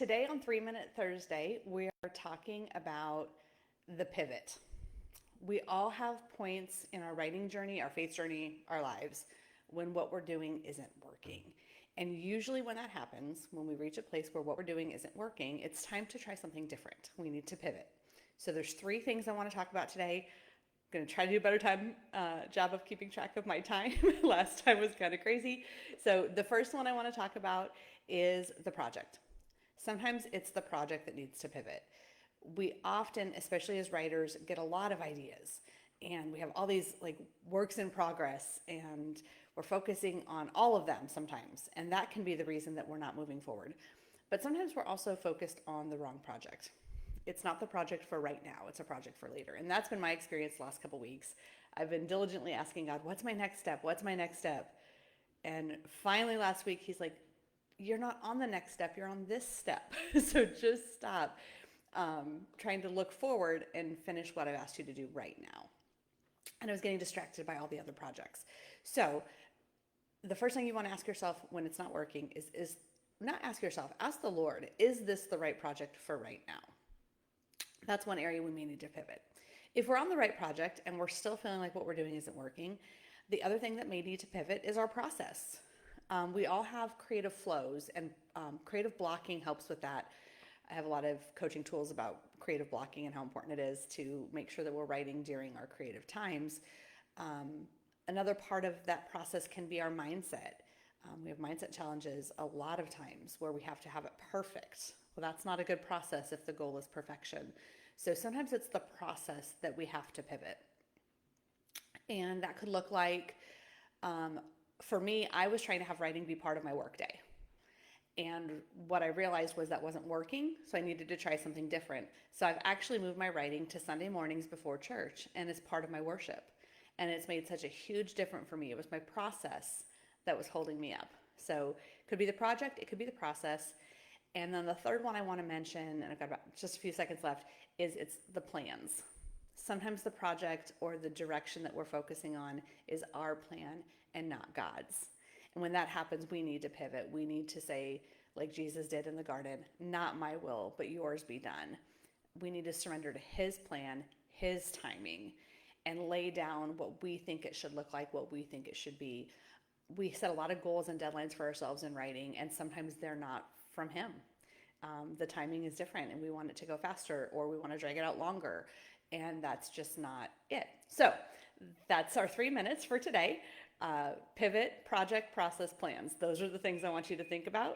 Today on 3 Minute Thursday, we are talking about the pivot. We all have points in our writing journey, our faith journey, our lives, when what we're doing isn't working. And usually, when that happens, when we reach a place where what we're doing isn't working, it's time to try something different. We need to pivot. So, there's three things I want to talk about today. I'm going to try to do a better job of keeping track of my time. Last time was kind of crazy. So, the first one I want to talk about is the project. Sometimes it's the project that needs to pivot. We often, especially as writers, get a lot of ideas and we have all these like works in progress and we're focusing on all of them sometimes. And that can be the reason that we're not moving forward. But sometimes we're also focused on the wrong project. It's not the project for right now, it's a project for later. And that's been my experience the last couple weeks. I've been diligently asking God, what's my next step? What's my next step? And finally last week, he's like, you're not on the next step, you're on this step. So just stop trying to look forward and finish what I've asked you to do right now. And I was getting distracted by all the other projects. So the first thing you want to ask yourself when it's not working is not ask yourself, ask the Lord, is this the right project for right now? That's one area we may need to pivot. If we're on the right project and we're still feeling like what we're doing isn't working, the other thing that may need to pivot is our process. We all have creative flows, and creative blocking helps with that. I have a lot of coaching tools about creative blocking and how important it is to make sure that we're writing during our creative times. Another part of that process can be our mindset. We have mindset challenges a lot of times where we have to have it perfect. Well, that's not a good process if the goal is perfection. So sometimes it's the process that we have to pivot. And that could look like, for me, I was trying to have writing be part of my workday. And what I realized was that wasn't working, so I needed to try something different. So I've actually moved my writing to Sunday mornings before church, and it's part of my worship. And it's made such a huge difference for me. It was my process that was holding me up. So it could be the project, it could be the process. And then the third one I want to mention, and I've got about just a few seconds left, is it's the plans. Sometimes the project or the direction that we're focusing on is our plan and not God's. And when that happens, we need to pivot. We need to say, like Jesus did in the garden, not my will, but yours be done. We need to surrender to his plan, his timing, and lay down what we think it should look like, what we think it should be. We set a lot of goals and deadlines for ourselves in writing, and sometimes they're not from him. The timing is different, and we want it to go faster, or we want to drag it out longer, and that's just not it. So that's our 3 minutes for today. Pivot, project, process, plans. Those are the things I want you to think about.